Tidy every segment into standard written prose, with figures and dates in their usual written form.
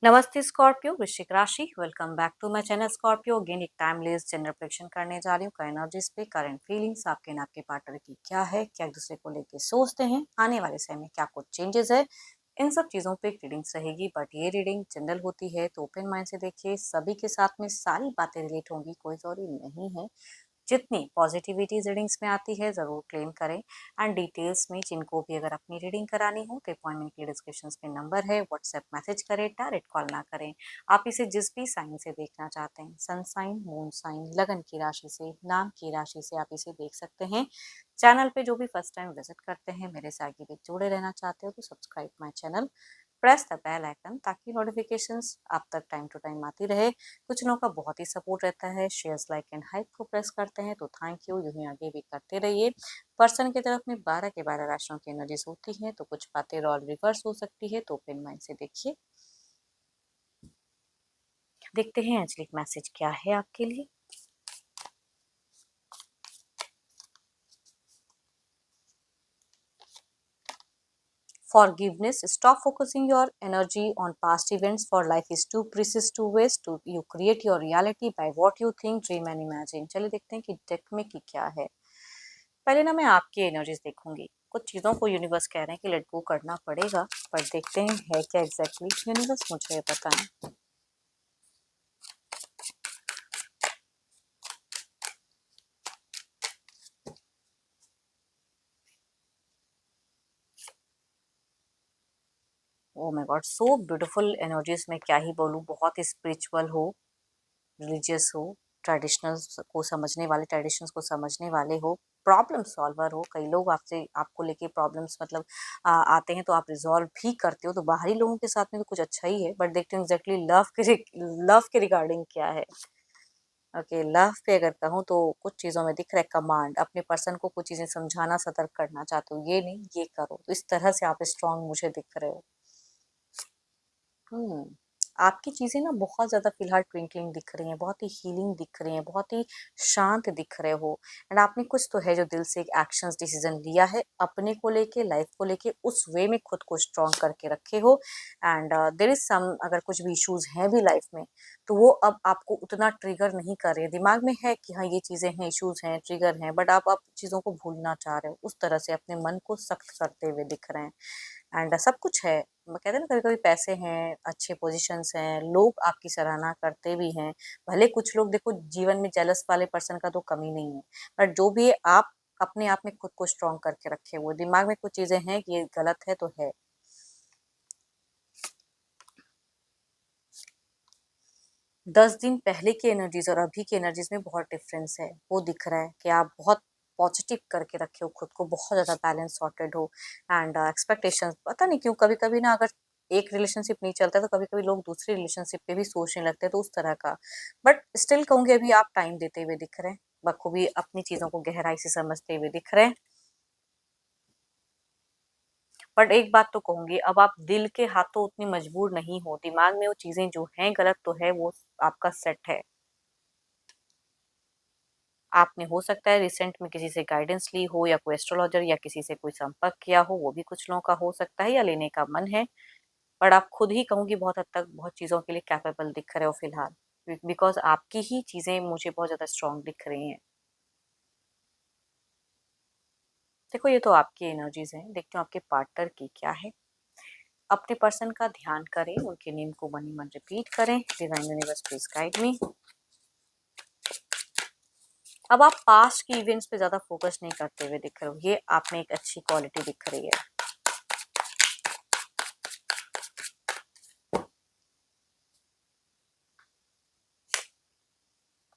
नमस्ते स्कॉर्पियो, वृश्चिक राशि। Welcome back to my channel Scorpio. Again एक टाइमलेस जनरल प्रेडिक्शन करने जा रही हूँ। एनर्जीज पे, करंट फीलिंग्स आपके ना आपके पार्टनर की क्या है, क्या एक दूसरे को लेके सोचते हैं, आने वाले समय में क्या कुछ चेंजेस है, इन सब चीजों पे एक रीडिंग्स रहेगी। बट ये रीडिंग जनरल होती है तो ओपन माइंड से देखिए। सभी के साथ में सारी बातें रिलेट होंगी, कोई जरूरी नहीं है। जितनी पॉजिटिविटी रीडिंग्स में आती है ज़रूर क्लेम करें। एंड डिटेल्स में जिनको भी अगर अपनी रीडिंग करानी हो तो अपॉइंटमेंट के डिस्क्रिप्शन में नंबर है, व्हाट्सएप मैसेज करें, डायरेक्ट कॉल ना करें। आप इसे जिस भी साइन से देखना चाहते हैं, सन साइन, मून साइन, लगन की राशि से, नाम की राशि से आप इसे देख सकते हैं। चैनल पे जो भी फर्स्ट टाइम विजिट करते हैं, मेरे से आगे भी जुड़े रहना चाहते हो तो subscribe my channel, press the bell icon ताकि नोटिफिकेशंस आप तक टाइम टू टाइम आती रहे। कुछ लोगों का बहुत ही सपोर्ट रहता है, शेयर्स, लाइक एंड हाइप को प्रेस करते हैं, तो थैंक यू। यूं ही आगे भी करते रहिए। पर्सन की तरफ में 12 के 12 राशियों की एनर्जीज होती हैं, तो कुछ बातें रॉल रिवर्स हो सकती है, तो ओपन माइंड से देखिए। देखते हैं एंजलिक मैसेज क्या है आपके लिए। Forgiveness. Stop focusing your energy on past events, for life is too precious to waste. To you create your reality by what you think, dream and imagine. चलिए देखते हैं कि डेक में की क्या है। पहले ना मैं आपकी एनर्जीज देखूंगी। कुछ चीज़ों को यूनिवर्स कह रहे हैं कि लेट गो करना पड़ेगा, पर देखते हैं है क्या एग्जैक्टली। यूनिवर्स मुझे बताएं। Oh my God, so beautiful energies. में क्या ही बोलूँ, बहुत ही स्पिरिचुअल हो, रिलीजियस हो, ट्रेडिशंस को समझने वाले हो, प्रॉब्लम सॉल्वर हो। कई लोग आपसे आपको लेके प्रॉब्लम्स मतलब आते हैं तो आप रिजॉल्व भी करते हो, तो बाहरी लोगों के साथ में तो कुछ अच्छा ही है। बट देखते हो एग्जैक्टली लव के रिगार्डिंग क्या है। ओके, लव पे अगर कहूँ तो कुछ चीज़ों में दिख रहा है कमांड। अपने पर्सन को कुछ चीज़ें समझाना, सतर्क करना चाहते हो, ये नहीं ये करो, तो इस तरह से आप स्ट्रांग मुझे दिख रहे हो। हुँ। आपकी चीज़ें ना बहुत ज़्यादा फ़िलहाल ट्विंकलिंग दिख रही हैं, बहुत ही हीलिंग दिख रही हैं, बहुत ही शांत दिख रहे हो। एंड आपने कुछ तो है जो दिल से एक एक्शंस डिसीज़न लिया है, अपने को लेके, लाइफ़ को लेके, उस वे में खुद को स्ट्रॉन्ग करके रखे हो। एंड देयर इज़ सम, अगर कुछ भी इश्यूज़ हैं भी लाइफ़ में, तो वो अब आपको उतना ट्रिगर नहीं कर रहे हैं। दिमाग में है कि हाँ, ये चीज़ें हैं, इश्यूज़ हैं, ट्रिगर हैं, बट आप चीज़ों को भूलना चाह रहे हो। उस तरह से अपने मन को सख्त करते हुए दिख रहे हैं। एंड सब कुछ है। वो कहते हैं ना, कभी-कभी पैसे हैं, अच्छे पोज़ीशंस हैं, लोग आपकी सराहना करते भी हैं। भले कुछ लोग देखो जीवन में जेलस वाले पर्सन का तो कमी नहीं है, बट जो भी है आप अपने आप में खुद को स्ट्रॉन्ग करके रखे हुए। दिमाग में कुछ चीज़ें हैं कि ये गलत है तो है। 10 दिन पहले की एनर्जीज़ और अभी की एनर्जीज़ में बहुत डिफ़रेंस है। वो दिख रहा है कि आप बहुत पॉज़िटिव करके रखे हो खुद को, बहुत ज़्यादा बैलेंस सॉर्टेड हो। एंड एक्सपेक्टेशंस, पता नहीं क्यों कभी-कभी ना, अगर एक रिलेशनशिप नहीं चलता तो कभी-कभी लोग दूसरे रिलेशनशिप पे भी सोचने लगते हैं, तो उस तरह का। बट स्टिल कहूँगी अभी आप टाइम देते हुए दिख रहे हैं, बखूबी अपनी चीज़ों को गहराई से समझते हुए दिख रहे हैं। बट एक बात तो कहूँगी, अब आप दिल के हाथों उतनी मजबूर नहीं हो। दिमाग में वो चीज़ें जो हैं गलत तो है, वो आपका सेट है। आपने हो सकता है रिसेंट में किसी से गाइडेंस ली हो, या कोई एस्ट्रोलॉजर या किसी से कोई संपर्क किया हो, वो भी कुछ लोगों का हो सकता है, या लेने का मन है। बट आप खुद ही कहूँगी बहुत हद तक बहुत चीज़ों के लिए कैपेबल दिख रहे हो फिलहाल। बिकॉज़ आपकी ही चीज़ें मुझे बहुत ज़्यादा स्ट्रॉन्ग दिख रही हैं। देखो ये तो आपकी एनर्जीज़ हैं, देखती हूँ आपके पार्टनर की क्या है। अपने पर्सन का ध्यान करें, उनके नेम को मन ही मन रिपीट करें। Divine universe please guide me. अब आप पास्ट की इवेंट्स पे ज़्यादा फोकस नहीं करते हुए दिख रहे हो, ये आप में एक अच्छी क्वालिटी दिख रही है।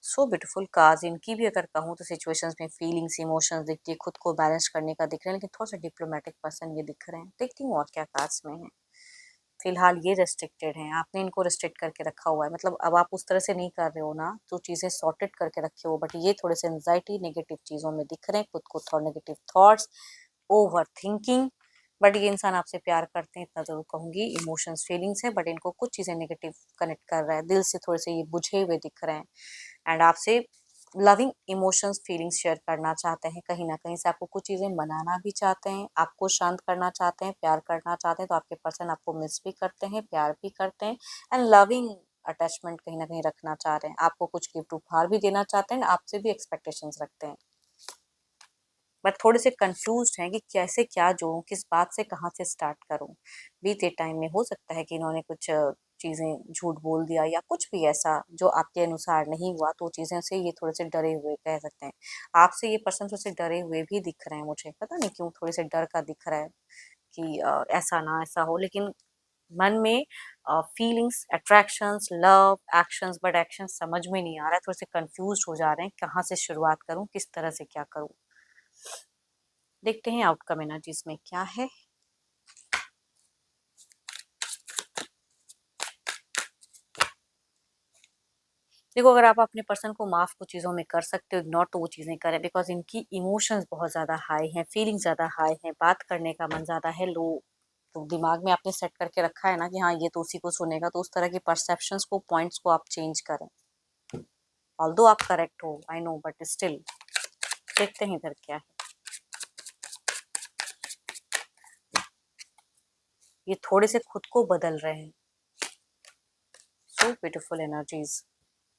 So beautiful cards. इनकी भी अगर कहूँ तो सिचुएशंस में फीलिंग्स, इमोशंस दिखती है, खुद को बैलेंस करने का दिख रहा है, लेकिन थोड़ा सा डिप्लोमेटिक पर्सन ये दिख रहे हैं। देखती हूँ और क्या कार्ड्स में है। फिलहाल ये रेस्ट्रिक्टेड हैं, आपने इनको रेस्ट्रिक्ट करके रखा हुआ है। मतलब अब आप उस तरह से नहीं कर रहे हो ना, तो चीज़ें सॉर्टेड करके रखे हो, बट ये थोड़े से एंजाइटी, नेगेटिव चीज़ों में दिख रहे हैं। खुद को थोड़ा negative thoughts, over thinking. But ये इंसान आपसे प्यार करते हैं, इतना ज़रूर कहूँगी। इमोशंस, फीलिंग्स है, बट इनको कुछ चीज़ें नेगेटिव कनेक्ट कर रहा है, दिल से थोड़े से ये बुझे हुए दिख रहे हैं। एंड आपसे लविंग इमोशंस फीलिंग्स शेयर करना चाहते हैं, कहीं ना कहीं से आपको कुछ चीज़ें मनाना भी चाहते हैं, आपको शांत करना चाहते हैं, प्यार करना चाहते हैं, तो आपके पर्सन आपको मिस भी करते हैं, प्यार भी करते हैं, एंड लविंग अटैचमेंट कहीं ना कहीं रखना चाह रहे हैं, आपको कुछ गिफ्ट उपहार भी देना चाहते हैं, आपसे भी एक्सपेक्टेशंस रखते हैं, बट थोड़े से कंफ्यूज हैं कि कैसे क्या जोड़ूं, किस बात से कहाँ से स्टार्ट करूं। बीते टाइम में हो सकता है कि इन्होंने कुछ चीज़ें झूठ बोल दिया या कुछ भी ऐसा जो आपके अनुसार नहीं हुआ, तो चीज़ें से ये थोड़े से डरे हुए कह सकते हैं। आपसे ये पर्सन थोड़े से डरे हुए भी दिख रहे हैं, मुझे पता नहीं क्यों थोड़े से डर का दिख रहा है कि ऐसा ना ऐसा हो, लेकिन मन में feelings, attractions, love, actions, but action समझ में नहीं आ रहा है, थोड़े से कंफ्यूज हो जा रहे हैं, कहाँ से शुरुआत करूं, किस तरह से क्या करूं। देखते हैं आउटकम एनर्जीज में क्या है। देखो, अगर आप अपने पर्सन को माफ कुछ चीज़ों में कर सकते हो, इग्नोर तो वो चीज़ें करें, बिकॉज इनकी इमोशंस बहुत ज़्यादा हाई हैं, फीलिंग ज़्यादा हाई हैं, बात करने का मन ज़्यादा है लो। तो दिमाग में आपने सेट करके रखा है ना कि हाँ ये तो उसी को सुनेगा, तो उस तरह के परसेप्शंस को, पॉइंट्स को आप चेंज करें। ऑल्दो आप करेक्ट हो, आई नो, बट स्टिल देखते हैं इधर क्या है। ये थोड़े से खुद को बदल रहे हैं। So beautiful energies.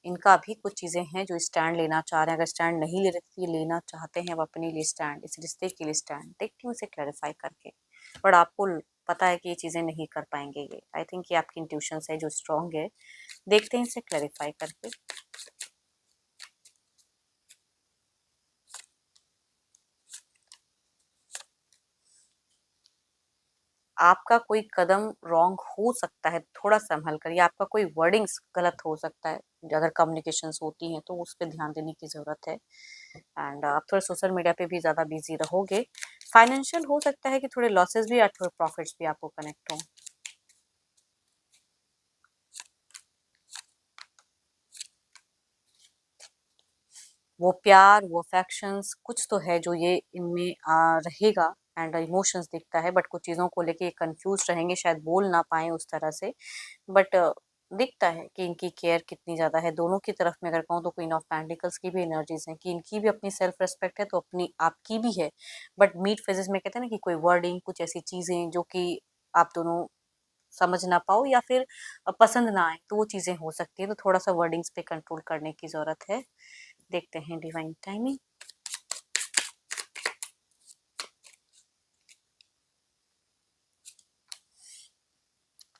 इनका भी कुछ चीज़ें हैं जो स्टैंड लेना चाह रहे हैं, अगर स्टैंड नहीं ले रहे तो ये लेना चाहते हैं, वो अपने लिए स्टैंड, इस रिश्ते के लिए स्टैंड। देखती हूँ इसे क्लैरिफाई करके, बट आपको पता है कि ये चीज़ें नहीं कर पाएंगे ये, आई थिंक ये आपकी इंट्यूशन है जो स्ट्रॉन्ग है। देखते हैं इसे क्लैरिफाई करके। आपका कोई कदम रॉन्ग हो सकता है, थोड़ा संभल कर, या आपका कोई वर्डिंग्स गलत हो सकता है, अगर कम्युनिकेशंस होती हैं तो उस पर ध्यान देने की ज़रूरत है। एंड आप थोड़ा सोशल मीडिया पे भी ज़्यादा बिजी रहोगे। फाइनेंशियल हो सकता है कि थोड़े लॉसेस भी या थोड़े प्रॉफिट्स भी आपको कनेक्ट हों। वो प्यार, वो अफेक्शंस कुछ तो है जो ये इनमें रहेगा, एंड इमोशंस दिखता है, बट कुछ चीज़ों को लेके कंफ्यूज रहेंगे, शायद बोल ना पाए उस तरह से, बट दिखता है कि इनकी केयर कितनी ज़्यादा है दोनों की तरफ में। अगर कहूँ तो क्वीन ऑफ पेंटिकल्स की भी एनर्जीज हैं कि इनकी भी अपनी सेल्फ रिस्पेक्ट है, तो अपनी आपकी भी है, बट मीट फेजेस में कहते हैं ना कि कोई वर्डिंग, कुछ ऐसी चीज़ें जो कि आप दोनों समझ ना पाओ या फिर पसंद ना आए, तो वो चीज़ें हो सकती है, तो थोड़ा सा वर्डिंग्स पे कंट्रोल करने की ज़रूरत है। देखते हैं divine timing.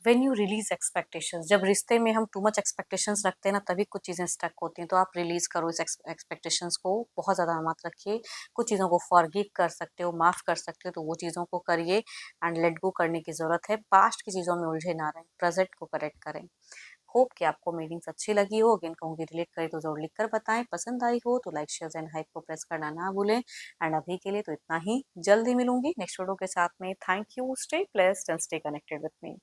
When you release expectations, जब रिश्ते में हम टू मच एक्सपेक्टेशंस रखते हैं ना, तभी कुछ चीज़ें स्टक होती हैं, तो आप रिलीज करो इस एक्सपेक्टेशंस को, बहुत ज़्यादा मत रखिए। कुछ चीज़ों को फॉरगिव कर सकते हो, माफ़ कर सकते हो, तो वो चीज़ों को करिए, एंड लेट गो करने की ज़रूरत है। पास्ट की चीज़ों में उलझे ना रहें, प्रेजेंट को करेक्ट करें। होप कि आपको मीटिंग्स अच्छी लगी हो, अगेन कहूँगी रिलेट करें तो जरूर लिख कर बताएं, पसंद आई हो तो लाइक शेयर एंड हाइप को प्रेस करना ना भूलें। एंड अभी के लिए तो इतना ही, जल्दी मिलूंगी नेक्स्ट वीडियो के साथ में। Thank you, stay blessed and stay connected with me.